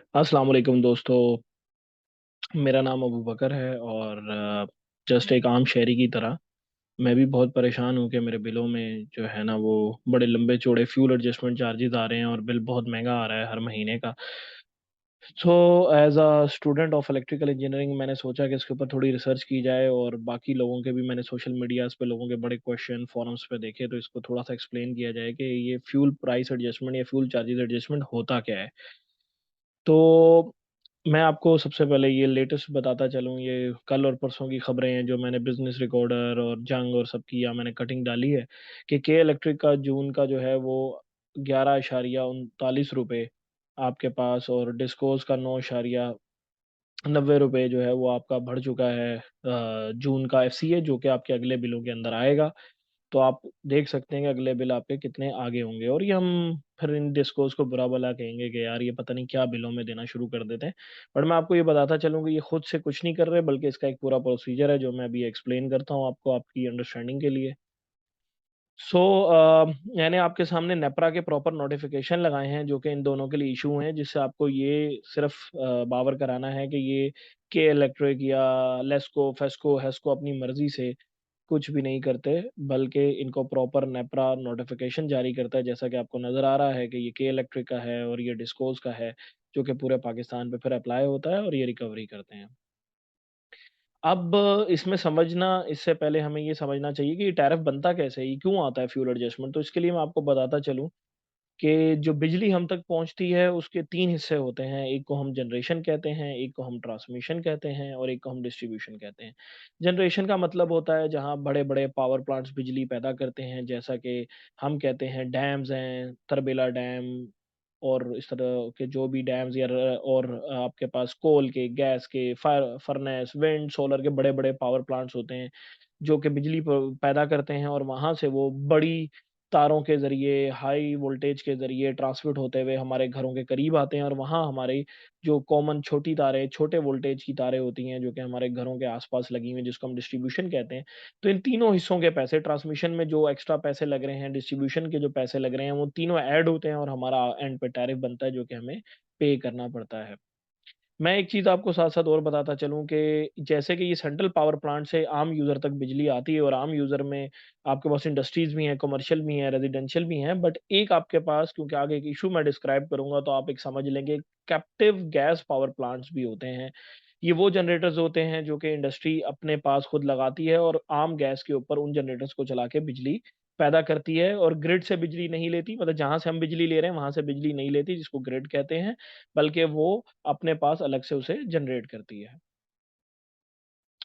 अस्सलाम वालेकुम दोस्तों। मेरा नाम अबू बकर है और जस्ट एक आम शहरी की तरह मैं भी बहुत परेशान हूँ कि मेरे बिलों में जो है ना वो बड़े लंबे चौड़े फ्यूल एडजस्टमेंट चार्जेस आ रहे हैं और बिल बहुत महंगा आ रहा है हर महीने का। So as a student of electrical engineering मैंने सोचा कि इसके ऊपर थोड़ी रिसर्च की जाए, और बाकी लोगों के भी मैंने सोशल मीडियाज पे लोगों के बड़े क्वेश्चन फॉरम्स पे देखे, तो इसको थोड़ा सा एक्सप्लेन किया जाए कि ये फ्यूल प्राइस एडजस्टमेंट या फ्यूल चार्जेस एडजस्टमेंट होता क्या है। तो मैं आपको सबसे पहले ये लेटेस्ट बताता चलूँ, ये कल और परसों की खबरें हैं जो मैंने बिजनेस रिकॉर्डर और जंग और सबकी या मैंने कटिंग डाली है कि के इलेक्ट्रिक का जून का जो है वो 11,39 रुपये आपके पास, और डिस्कोस का 9,90 रुपये जो है वो आपका बढ़ चुका है। जून का एफसीए जो कि आपके अगले बिलों के अंदर आएगा। तो आप देख सकते हैं कि अगले बिल आपके कितने आगे होंगे, और ये हम फिर इन डिस्कोर्स को बुरा भला कहेंगे कि यार ये पता नहीं क्या बिलों में देना शुरू कर देते हैं। बट मैं आपको ये बताता चलूँ कि ये खुद से कुछ नहीं कर रहे, बल्कि इसका एक पूरा प्रोसीजर है जो मैं अभी एक्सप्लेन करता हूँ आपको आपकी अंडरस्टैंडिंग के लिए। सो मैंने आपके सामने नेपरा के प्रॉपर नोटिफिकेशन लगाए हैं जो कि इन दोनों के लिए इशू हैं, जिससे आपको ये सिर्फ बावर कराना है कि ये के इलेक्ट्रिक या लेस्को फेस्को हेस्को अपनी मर्जी से कुछ भी नहीं करते, बल्कि इनको प्रॉपर नेपरा नोटिफिकेशन जारी करता है, जैसा कि आपको नज़र आ रहा है कि ये के इलेक्ट्रिक का है और ये डिस्कोज का है, जो कि पूरे पाकिस्तान पे फिर अप्लाई होता है और ये रिकवरी करते हैं। अब इसमें समझना इससे पहले हमें ये समझना चाहिए कि ये टैरिफ बनता कैसे है, ये क्यों आता है फ्यूल एडजस्टमेंट। तो इसके लिए मैं आपको बताता चलूँ कि जो बिजली हम तक पहुंचती है उसके तीन हिस्से होते हैं। एक को हम जनरेशन कहते हैं, एक को हम ट्रांसमिशन कहते हैं, और एक को हम डिस्ट्रीब्यूशन कहते हैं। जनरेशन का मतलब होता है जहां बड़े बड़े पावर प्लांट्स बिजली पैदा करते हैं, जैसा कि हम कहते हैं डैम्स हैं, तरबेला डैम, और इस तरह के जो भी डैम्स या और आपके पास कोल के, गैस के, फायर फर्नेस, विंड सोलर के बड़े बड़े पावर प्लांट्स होते हैं जो कि बिजली पैदा करते हैं, और वहां से वो बड़ी तारों के ज़रिए, हाई वोल्टेज के ज़रिए ट्रांसमिट होते हुए हमारे घरों के करीब आते हैं, और वहाँ हमारी जो कॉमन छोटी तारें, छोटे वोल्टेज की तारें होती हैं, जो कि हमारे घरों के आस-पास लगी हुई हैं, जिसको हम डिस्ट्रीब्यूशन कहते हैं। तो इन तीनों हिस्सों के पैसे, ट्रांसमिशन में जो एक्स्ट्रा पैसे लग रहे हैं, डिस्ट्रीब्यूशन के जो पैसे लग रहे हैं, वो तीनों ऐड होते हैं और हमारा एंड पे टैरिफ बनता है, जो कि हमें पे करना पड़ता है। मैं एक चीज़ आपको साथ-साथ और बताता चलूँ कि जैसे कि ये सेंट्रल पावर प्लांट से आम यूज़र तक बिजली आती है, और आम यूज़र में आपके पास इंडस्ट्रीज़ भी हैं, कमर्शियल भी हैं, रेज़िडेंशियल भी हैं, बट एक आपके पास, क्योंकि आगे एक इश्यू मैं डिस्क्राइब करूँगा तो आप एक समझ लेंगे, कैप्टिव गैस पावर प्लांट्स भी होते हैं। ये वो जनरेटर्स होते हैं जो कि इंडस्ट्री अपने पास खुद लगाती है और आम गैस के ऊपर उन जनरेटर्स को चला के बिजली पैदा करती है, और ग्रिड से बिजली नहीं लेती, मतलब जहाँ से हम बिजली ले रहे हैं वहाँ से बिजली नहीं लेती, जिसको ग्रिड कहते हैं, बल्कि वो अपने पास अलग से उसे जनरेट करती है।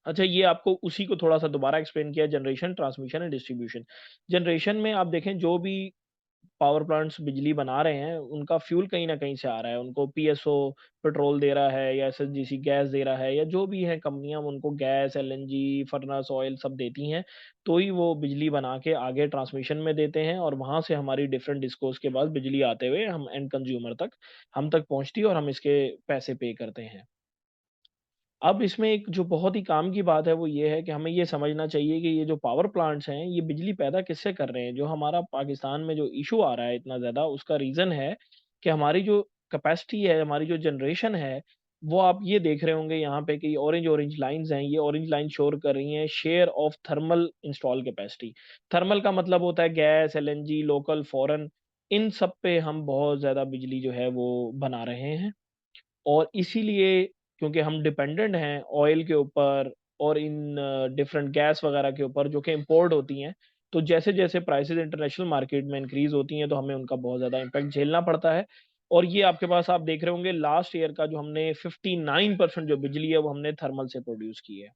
अच्छा, ये आपको उसी को थोड़ा-सा दोबारा एक्सप्लेन किया, generation, transmission and distribution. Generation में आप देखें जो भी पावर प्लांट्स बिजली बना रहे हैं, उनका फ्यूल कहीं न कहीं से आ रहा है। उनको पीएसओ पेट्रोल दे रहा है या एसएनजीसी गैस दे रहा है, या जो भी है कंपनियाँ उनको गैस, एलएनजी, फर्नेस ऑयल सब देती हैं। तो ही वो बिजली बना के आगे ट्रांसमिशन में देते हैं, और वहाँ से हमारी डिफरेंट डिस्कोज़ के पास बिजली आते हुए हम एंड कंज्यूमर तक हम तक पहुँचती है, और हम इसके पैसे पे करते हैं। अब इसमें एक जो बहुत ही काम की बात है वो ये है कि हमें ये समझना चाहिए कि ये जो पावर प्लांट्स हैं, ये बिजली पैदा किससे कर रहे हैं? जो हमारा पाकिस्तान में जो इश्यू आ रहा है इतना ज़्यादा, उसका रीज़न है कि हमारी जो कैपेसिटी है, हमारी जो जनरेशन है, वो आप ये देख रहे होंगे यहाँ पे कि ऑरेंज-ऑरेंज लाइन्स हैं, ये ऑरेंज लाइन शो कर रही हैं share of thermal install capacity. Thermal का मतलब होता है गैस, एलएनजी, लोकल, फॉरेन, इन सब पे हम बहुत ज़्यादा बिजली जो है वो बना रहे हैं। और इसीलिए, क्योंकि हम डिपेंडेंट हैं ऑयल के ऊपर और इन डिफरेंट गैस वगैरह के ऊपर जो कि इम्पोर्ट होती हैं, तो जैसे-जैसे प्राइसेज़ इंटरनेशनल मार्केट में इंक्रीज़ होती हैं, तो हमें उनका बहुत ज़्यादा इम्पैक्ट झेलना पड़ता है। और ये आपके पास आप देख रहे होंगे लास्ट ईयर का जो हमने 59% जो बिजली है, वो हमने थर्मल से प्रोड्यूस की है।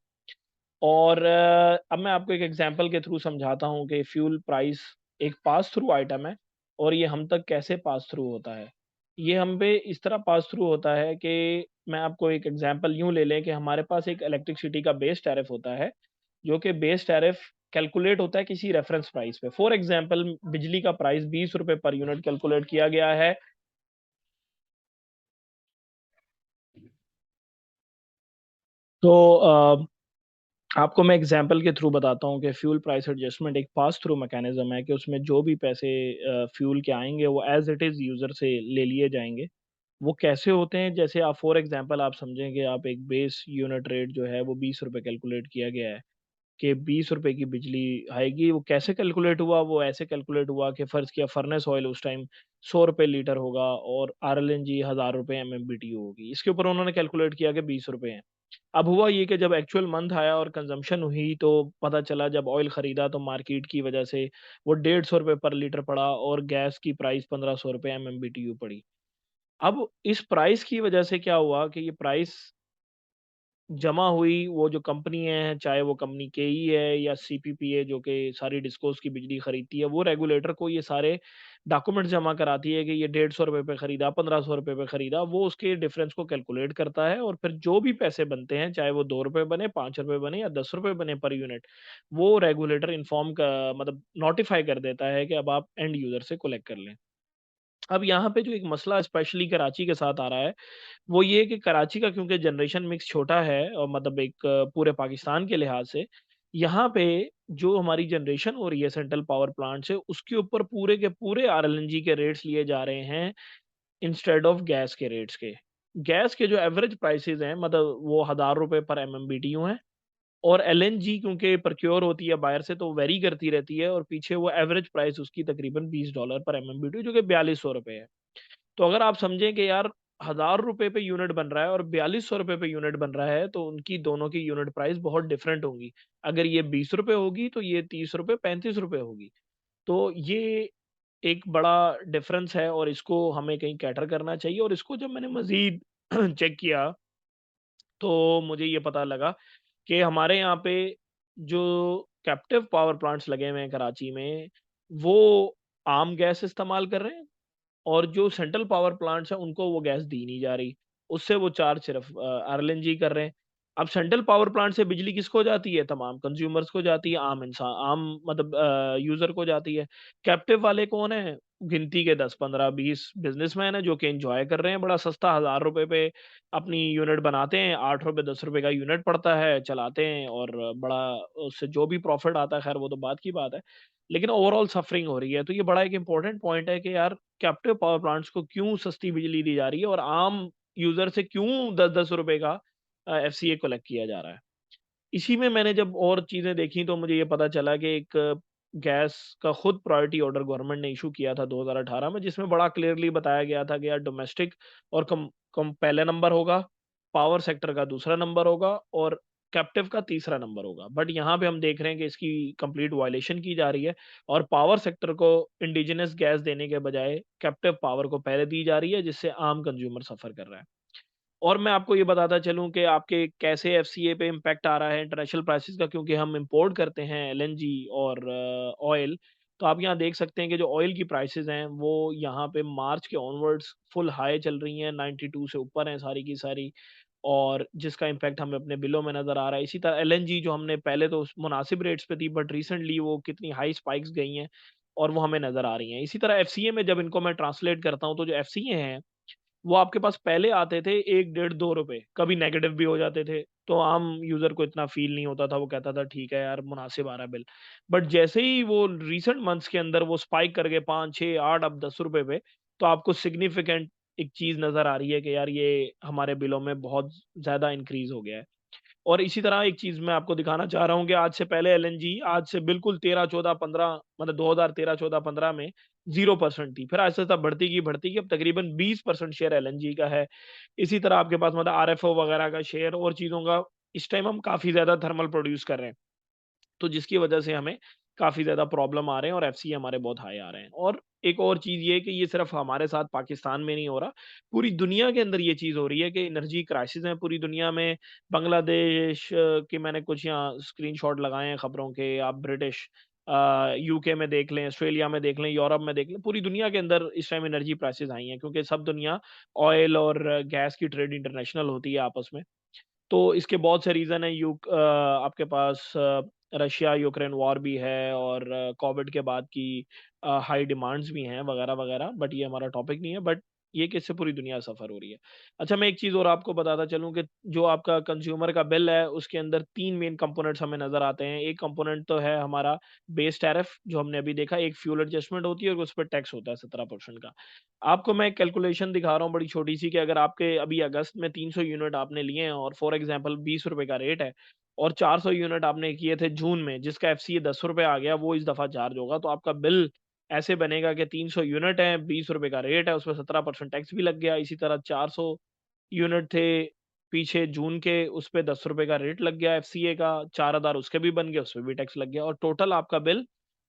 और अब मैं आपको एक एग्ज़ाम्पल के थ्रू समझाता हूँ कि फ्यूल प्राइस एक पास थ्रू आइटम है, और ये हम तक कैसे पास थ्रू होता है। ये हम पे इस तरह पास थ्रू होता है कि मैं आपको एक एग्ज़ाम्पल यूँ ले लें कि हमारे पास एक इलेक्ट्रिसिटी का बेस टैरिफ होता है, जो कि बेस टैरिफ कैलकुलेट होता है किसी रेफ़रेंस प्राइस पे। फॉर एग्ज़ाम्पल बिजली का प्राइस ₹20 पर यूनिट कैलकुलेट किया गया है। तो आपको मैं एग्जांपल के थ्रू बताता हूँ कि फ्यूल प्राइस एडजस्टमेंट एक पास थ्रू मैकेनिज्म है कि उसमें जो भी पैसे फ्यूल के आएँगे वो एज़ इट इज़ यूज़र से ले लिए जाएँगे। वो कैसे होते हैं, जैसे आप फॉर एग्ज़ाम्पल आप समझें कि आप एक बेस यूनिट रेट जो है वो ₹20 कैलकुलेट किया गया है, कि ₹20 की बिजली आएगी। वो कैसे कैलकुलेट हुआ? वो ऐसे कैलकुलेट हुआ कि फ़र्ज़ किया फर्नेस ऑयल उस टाइम ₹100 लीटर होगा और आरएलएनजी ₹1000 एमएमबीटीयू होगी। इसके ऊपर उन्होंने कैलकुलेट किया कि ₹20 हैं। अब हुआ ये कि जब एक्चुअल मंथ आया और कंज़म्पशन हुई तो पता चला, जब ऑयल खरीदा तो मार्केट की वज़ह से वो ₹150 पर लीटर पड़ा और गैस की प्राइस ₹1500 एमएमबीटीयू पड़ी। अब इस प्राइस की वज़ह से क्या हुआ कि ये प्राइस जमा हुई, वो जो कंपनी है, चाहे वो कंपनी केई है या सीपीपी जो कि सारी डिस्कोज़ की बिजली खरीदती है, वो रेगुलेटर को ये सारे डॉक्यूमेंट्स जमा कराती है कि ये ₹150 पे खरीदा, ₹1500 पे खरीदा। वो उसके डिफरेंस को कैलकुलेट करता है और फिर जो भी पैसे बनते हैं, चाहे वो ₹2 बने, ₹5 बने या ₹10 बने पर यूनिट, वो रेगुलेटर इन्फॉर्म क मतलब नोटिफ़ाई कर देता है कि अब आप एंड यूज़र से कलेक्ट कर लें। अब यहाँ पे जो एक मसला स्पेशली कराची के साथ आ रहा है, वो ये है कि कराची का क्योंकि जनरेशन मिक्स छोटा है और मतलब एक पूरे पाकिस्तान के लिहाज से, यहाँ पे जो हमारी जनरेशन हो रही है सेंट्रल पावर प्लांट से, उसके ऊपर पूरे के पूरे आरएलएनजी के रेट्स लिए जा रहे हैं इंस्टेड ऑफ गैस के रेट्स के। गैस के जो एवरेज प्राइसेज़ हैं मतलब वो ₹1000 पर एमएमबीटीयू हैं और एलएनजी क्योंकि प्रोक्योर होती है बाहर से तो वेरी करती रहती है और पीछे वो एवरेज प्राइस उसकी तकरीबन $20 पर एमएमबीटीयू जो कि ₹4200 है। तो अगर आप समझें कि यार ₹1000 पे यूनिट बन रहा है और ₹4200 पे यूनिट बन रहा है, तो उनकी दोनों की यूनिट प्राइस बहुत डिफरेंट होंगी। अगर ये ₹20 होगी, तो ये ₹30 ₹35 होगी। तो ये एक बड़ा डिफरेंस है और इसको हमें कहीं कैटर करना चाहिए और इसको जब मैंने मज़ीद चेक किया, तो मुझे ये पता लगा कि हमारे यहाँ पे जो कैप्टिव पावर प्लांट्स लगे हुए हैं कराची में, वो आम गैस इस्तेमाल कर रहे हैं और जो सेंट्रल पावर प्लांट्स हैं, उनको वो गैस दी नहीं जा रही। उससे वो चार्ज सिर्फ़ आरएलएनजी कर रहे हैं। अब सेंट्रल पावर प्लांट से बिजली किसको जाती है? तमाम कंज़्यूमर्स को जाती है, आम मतलब यूज़र को जाती है। कैप्टिव वाले कौन हैं? गिनती के 10, 15, 20 बिज़नेसमैन हैं जो कि एन्जॉय कर रहे हैं बड़ा सस्ता ₹1000 पे अपनी यूनिट बनाते हैं, ₹8 ₹10 का यूनिट पड़ता है, चलाते हैं और बड़ा उससे जो भी प्रॉफ़िट आता है, ख़ैर वो तो बाद की बात है। लेकिन ओवरऑल सफ़रिंग हो रही है। तो ये बड़ा एक इम्पोर्टेंट पॉइंट है कि यार कैप्टिव पावर प्लांट्स को क्यों सस्ती बिजली दी जा रही है और आम यूज़र से क्यों 10-10 रुपए का एफसीए कलेक्ट किया जा रहा है। इसी में मैंने जब और चीज़ें देखी तो मुझे ये पता चला कि एक गैस का खुद प्रायोरिटी ऑर्डर गवर्नमेंट ने इश्यू किया था 2018 में जिसमें बड़ा क्लियरली बताया गया था कि यार डोमेस्टिक और कम कम पहले नंबर होगा, पावर सेक्टर का दूसरा नंबर होगा और कैप्टिव का तीसरा नंबर होगा। बट यहाँ पे हम देख रहे हैं कि इसकी कंप्लीट वायलेशन की जा रही है और पावर सेक्टर को इंडिजिनस गैस देने के बजाय कैप्टिव पावर को पहले दी जा रही है जिससे आम कंज्यूमर सफ़र कर रहा है। और मैं आपको ये बताता चलूँ कि आपके कैसे एफसीए पे इम्पैक्ट आ रहा है इंटरनेशनल प्राइसेज़ का क्योंकि हम इम्पोर्ट करते हैं एलएनजी और ऑयल। तो आप यहाँ देख सकते हैं कि जो ऑयल की प्राइसेज़ हैं, वो यहाँ पे मार्च के ऑनवर्ड्स फुल हाई चल रही हैं, 92 से ऊपर हैं सारी की सारी और जिसका इम्पैक्ट हमें अपने बिलों में नज़र आ रहा है। इसी तरह एलएनजी जो हमने पहले तो मुनासिब रेट्स पे थी बट रिसेंटली वो कितनी हाई स्पाइक्स गई हैं और वो हमें नज़र आ रही हैं। इसी तरह एफसीए में जब इनको मैं ट्रांसलेट करता हूँ, तो जो एफसीए हैं वो आपके पास पहले आते थे 1 डेढ़ ₹2 कभी नेगेटिव भी हो जाते थे, तो आम यूज़र को इतना फ़ील नहीं होता था, वो कहता था ठीक है यार मुनासिब आ रहा है बिल। बट जैसे ही वो रीसेंट मंथ्स के अंदर वो स्पाइक कर गए 5, 6, 8 अब ₹10 पे, तो आपको सिग्निफिकेंट एक चीज़ नज़र आ रही है कि यार ये हमारे बिलों में बहुत ज़्यादा इंक्रीज़ हो गया है। और इसी तरह एक चीज़ मैं आपको दिखाना चाह रहा हूँ कि आज से पहले एलएनजी आज से बिल्कुल 13, 14, 15 मतलब 2013, 14, 15 में 0% थी। फिर आहिस्ता-आहिस्ता बढ़ती गई, अब तकरीबन 20% शेयर एलएनजी का है। इसी तरह आपके पास मतलब आरएफओ वगैरह का शेयर और चीज़ों का इस टाइम हम काफ़ी ज़्यादा थर्मल प्रोड्यूस कर रहे हैं। तो जिसकी वजह से हमें काफ़ी ज़्यादा प्रॉब्लम आ रहे हैं और एफसीए हमारे बहुत हाई आ रहे हैं। और एक और चीज़ ये है कि ये सिर्फ़ हमारे साथ पाकिस्तान में नहीं हो रहा, पूरी दुनिया के अंदर ये चीज़ हो रही है कि एनर्जी क्राइसिस है पूरी दुनिया में। बांग्लादेश के मैंने कुछ यहाँ स्क्रीनशॉट लगाए हैं खबरों के, आप ब्रिटिश यूके में देख लें, ऑस्ट्रेलिया में देख लें, यूरोप में देख लें, पूरी दुनिया के अंदर इस टाइम एनर्जी प्राइसेज़ हाई हैं क्योंकि सब दुनिया ऑयल और गैस की ट्रेड इंटरनेशनल होती है आपस में। तो इसके बहुत से रीज़न हैं आपके पास रशिया यूक्रेन वॉर भी है और कोविड के बाद की हाई डिमांड्स भी हैं वगैरह-वगैरह बट ये हमारा टॉपिक नहीं है बट ये किससे पूरी दुनिया सफ़र हो रही है। अच्छा, मैं एक चीज़ और आपको बताता चलूँ कि जो आपका कंज़्यूमर का बिल है, उसके अंदर 3 मेन कंपोनेंट्स हमें नज़र आते हैं। एक कंपोनेंट तो है हमारा बेस टैरिफ जो हमने अभी देखा, एक फ्यूल एडजस्टमेंट होती है और उस पे टैक्स होता है 17% का। आपको मैं एक कैलकुलेशन दिखा रहा हूँ बड़ी छोटी-सी कि अगर आपके अभी अगस्त में 300 यूनिट आपने लिए हैं और फॉर एग्ज़ाम्पल ₹20 का रेट है और 400 यूनिट आपने किए थे जून में, जिसका एफसीए ₹10 आ गया, वो इस दफ़ा चार्ज होगा। तो आपका बिल ऐसे बनेगा कि 300 यूनिट है, ₹20 का रेट है, उसमें 17% टैक्स भी लग गया। इसी तरह 400 यूनिट थे पीछे जून के, उस पे ₹10 का रेट लग गया एफसीए का, 4000 उसके भी बन गए, उसपे भी टैक्स लग गया और टोटल आपका बिल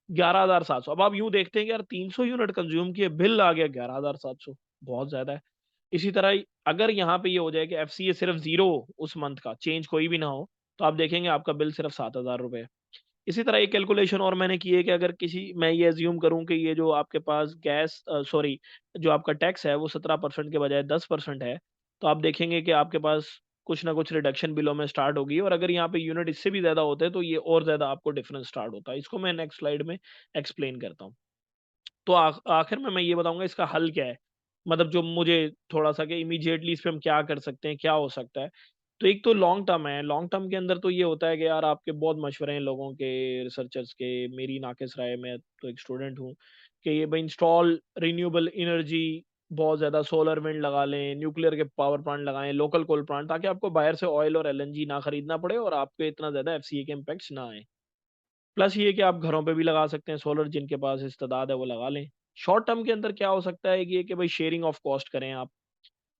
11,700। अब आप यूँ देखते हैं कि यार 300 यूनिट कंज़्यूम किए, बिल आ गया 11,700, बहुत ज़्यादा है। इसी तरह अगर यहाँ पे ये हो जाए कि एफसीए सिर्फ़ 0 उस मंथ का, चेंज कोई भी ना हो, तो आप देखेंगे आपका बिल सिर्फ़ ₹7,000 है। इसी तरह एक कैलकुलेशन और मैंने की है कि अगर किसी मैं ये अज़्यूम करूँ कि ये जो आपके पास सॉरी, जो आपका टैक्स है वो 17% के बजाय 10% है, तो आप देखेंगे कि आपके पास कुछ ना कुछ रिडक्शन बिलों में स्टार्ट होगी और अगर यहाँ पे यूनिट इससे भी ज़्यादा होते हैं, तो ये और ज़्यादा आपको डिफरेंस स्टार्ट होता है। इसको मैं नेक्स्ट स्लाइड में एक्सप्लेन करता हूँ। तो आखिर में मैं ये बताऊँगा इसका हल क्या है? मतलब जो मुझे थोड़ा-सा कि इमीडिएटली इस पे हम क्या कर सकते हैं, क्या हो सकता है? तो एक तो लॉन्ग टर्म है, लॉन्ग टर्म के अंदर तो ये होता है कि यार आपके बहुत मशवरे हैं लोगों के, रिसर्चर्स के, मेरी नाक़िस राय मैं तो एक स्टूडेंट हूँ, कि ये भई इंस्टॉल रिन्यूएबल एनर्जी, बहुत ज़्यादा सोलर विंड लगा लें, न्यूक्लियर के पावर प्लांट लगाएँ, लोकल कोल प्लांट, ताकि आपको बाहर से ऑयल और एलएनजी ना खरीदना पड़े और आप पे इतना ज़्यादा एफसीए के इम्पैक्ट्स ना आएँ। प्लस ये कि आप घरों पे भी लगा सकते हैं सोलर, जिनके पास इस्तेदाद है वो लगा लें। शॉर्ट टर्म के अंदर क्या हो सकता है कि ये कि भाई शेयरिंग ऑफ कॉस्ट करें आप।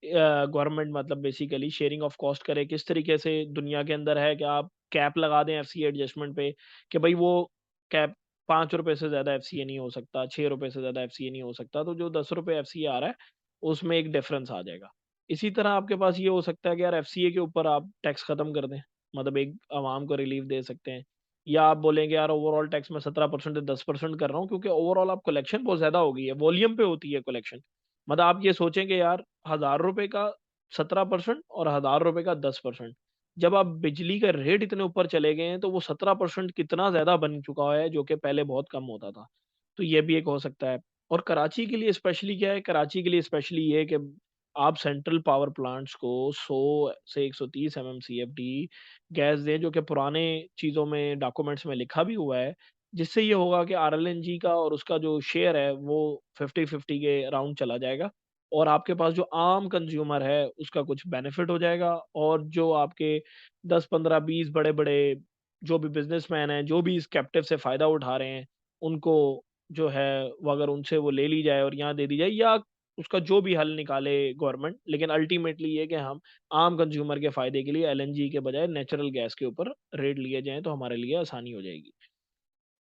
गवर्नमेंट मतलब बेसिकली शेयरिंग ऑफ कॉस्ट करे, किस तरीके से दुनिया के अंदर है कि आप कैप लगा दें एफसीए एडजस्टमेंट पे, कि भाई वो कैप ₹5 से ज़्यादा एफसीए नहीं हो सकता, ₹6 से ज़्यादा एफसीए नहीं हो सकता, तो जो ₹10 एफसीए आ रहा है, उसमें एक डिफरेंस आ जाएगा। इसी तरह आपके पास ये हो सकता है कि यार एफसीए के ऊपर आप टैक्स खत्म कर दें, मतलब एक अवाम को रिलीफ दे सकते हैं। या आप बोलेंगे यार ओवरऑल टैक्स मैं 17% से 10% कर रहा हूँ, क्योंकि ओवरऑल आप कलेक्शन बहुत ज़्यादा हो गई है, वॉल्यूम पे होती है कलेक्शन। मतलब आप ये सोचें कि यार ₹1000 का 17% और ₹1000 का 10%, जब आप बिजली का रेट इतने ऊपर चले गए हैं, तो वो 17% कितना ज़्यादा बन चुका है, जो कि पहले बहुत कम होता था। तो ये भी एक हो सकता है। और कराची के लिए स्पेशली क्या है, कराची के लिए स्पेशली ये है कि आप सेंट्रल पावर प्लांट्स को 100 से 130 एमएमसीएफडी गैस दें, जो कि पुराने चीज़ों में डॉक्यूमेंट्स में लिखा भी हुआ है, जिससे ये होगा कि आरएलएनजी का और उसका जो शेयर है, वो 50-50 के अराउंड चला जाएगा और आपके पास जो आम कंज़्यूमर है, उसका कुछ बेनिफिट हो जाएगा और जो आपके 10, 15, 20 बड़े-बड़े जो भी बिज़नेसमैन हैं, जो भी इस कैप्टिव से फ़ायदा उठा रहे हैं, उनको जो है वो अगर उनसे वो ले ली जाए और यहाँ दे दी जाए, या उसका जो भी हल निकाले गवर्नमेंट, लेकिन अल्टीमेटली ये कि हम आम कंज़्यूमर के फ़ायदे के लिए एलएनजी के बजाय नेचुरल गैस के ऊपर रेट लिए जाएँ, तो हमारे लिए आसानी हो जाएगी।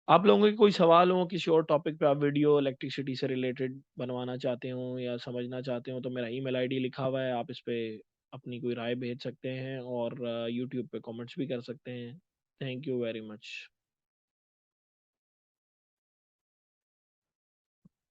आप लोगों के कोई सवाल हो किसी और टॉपिक पे, आप वीडियो इलेक्ट्रिसिटी से रिलेटेड बनवाना चाहते हो या समझना चाहते हो, तो मेरा ईमेल आईडी लिखा हुआ है, आप इस पे अपनी कोई राय भेज सकते हैं और यूट्यूब पे कमेंट्स भी कर सकते हैं। Thank you very much.